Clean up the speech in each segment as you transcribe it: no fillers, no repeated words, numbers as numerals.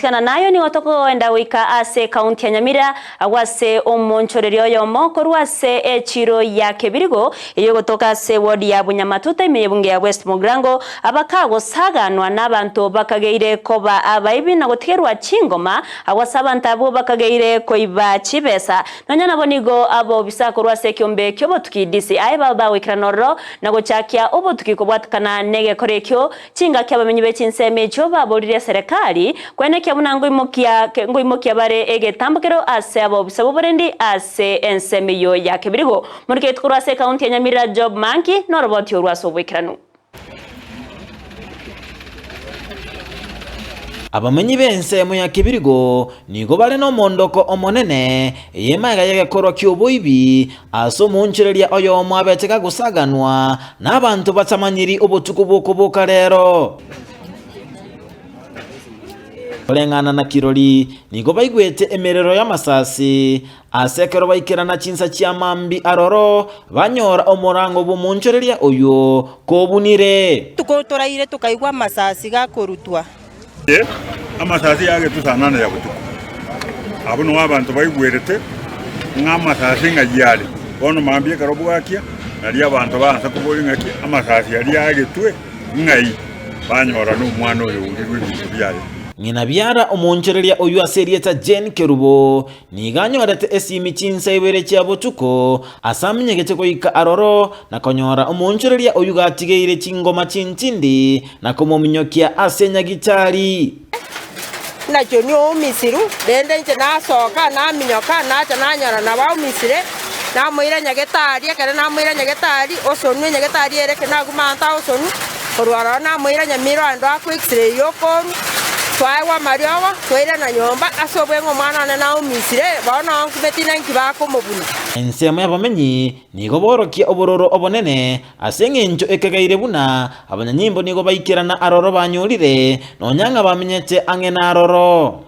Kana nayo ni otoko enda wika ase kaunti ya Nyamira awase omonchoreri oyomo korwase echiro ya Kebirigo iyo gotoka ase wodi ya Bunyamatuta imeyebunge ya West Mugrango abakago saganwa n'abantu bakageire koba abaibi na gotigerwa chingoma awase abantu abo bakageire koiba chibesa nonya nabonigo abo bisako rwase kyombe kyobo tukidisi aiba bawikranoro na gochakia obo tukikobwatkana nege korekyo chinga kyabamenyi bechinseme cyo baborire serikali kwene munango imokia bare egetambukero ase abo bisabo borendi ase ensemiyo ya Kebirigo murike tkurase kaunti ya Nyamira Job Manki no roboti urwaso bwikiranu abamenyi b'ensemo ya Kebirigo nigo bale no mondoko omonene yemaga yegekorwa kyoboibi aso munchereria oyo mwabeteka gusaganwa n'abantu batamanyiri obutuku bwokoboka rero Olengana na kirori nigo baigwete emerero ya masasi asekero baikirana chinsa chia mambi aroro banyora omorango bumunchoreria oyo kobunire tukotoraire tukaigwa masasi gakorutwa amasasi yage tusanana ya butuku abuno abantu baigwerete ngamasasi ngajyali bono mambi karobwakia nali abantu banza kubolinga amasasi yali yage twe ngai banyora n'umwana oyo uri bintu byaye Ngina biara omonchereria oyu aserieta Jen Kerubo niganyorete esimi chinsa ibere chia botuko asamenyegete koika aroro na konyora omonchereria oyu gatigeire chingoma chintindi na komominyokia asenya gitari na jonyo misiru dende nche na soka na minyoka na cha na nyara na ba misire na moira nyagetari kare na moira nyagetari osonu nyagetari ereke na gumanta osonu korwara na moira nyamiro ando akwixire yokoru Twawa mariowa twere na nyomba asobwe ngomwana na umisire bona nkubetina nkibako mobuna ensemo y'abamenyi nigo borokia obororo obonene asengenjo ekegaire buna abanyanyimbo nigo baikirana aroro banyurire nonyanga bamenyete angena aroro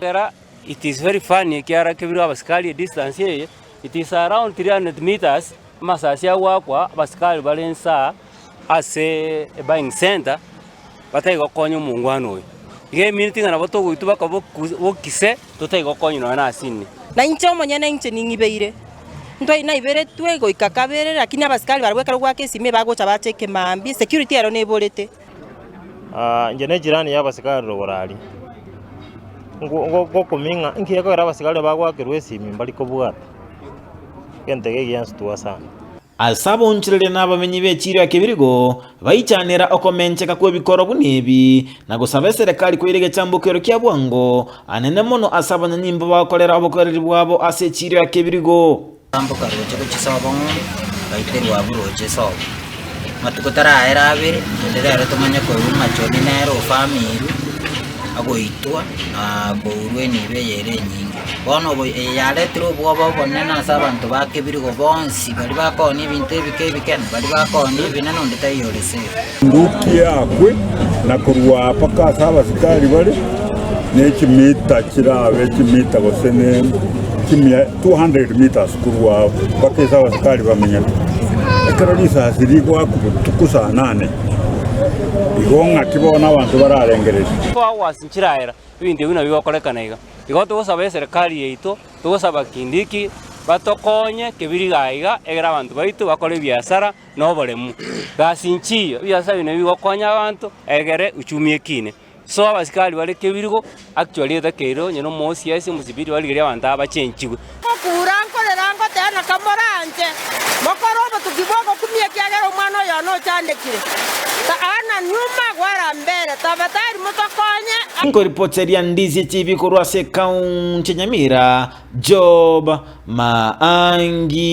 it is very funny kiara Kebirigo abasikali distance here it is around 300 meters masasi wakwa abasikali balensa ase buying center bataigo konyo mungwano oyo Ige minti ngana boto guituba ka bokise tutaigo konyo na asini na incho monyene inche ningibeire ntoi na ibere twego ikakabere lakini abasikali barweka rwa kesime bagocha bacheke mambi security ero neborete njene jirani y'abasikali roborali ngo kuminga nkiyeko abasikali bagwakirwe esimi bali kobwata kentege giansi tuwasana Asabo nchirere n'abamenyi b'echiro ya Kebirigo bayichanira okomencheka kwe bikoro bunebi na gusaba serikali kwirege chambukero kya bwango anene mono asaba nyimbo bakolera obukoreri bwabo ase echiro ya Kebirigo tambukaro cyo kisabo bayiterwa buroje so matukotara era abiri ndere tumanya ko rumachoni nero family agoitwa aborwe nibe yere nyingi bono bo yale tro bwobo bonena sabantu ba Kebirigo bonsi bali bakoni ibintu bikebikene bali bakoni binano nditayolese nduki yakwe na kurwa paka saba sikali bali nekimita kirabe kimita bosene kimya 200 meters kurwa paka saba sikali bamenya ekarolisa asirigwa kutukusa 8 igonga kibona abantu bararengereje wasinchiraera ibindi bino bibakolekana iga igo tugusaba serikali yeito tugusaba Kindiki batokonye Kebirigo aiga egera abantu baitu bakole biashara no boremu gasinchiyo biashara bino bigokonya abantu egere uchumi ekine so abasikali bali Kebirigo actually etakero nyeno mosi yesi musibiri bali gere abantu abachenchiwe kurankorerango tena kamoranje mokorobo tukiboko kumie kiagero mwana yo no chandekire ana nyuma gwara mbere tabatari mutokonye Ngo reporteria Ndizi TV kurwase kaunti Nyamira Job Maangi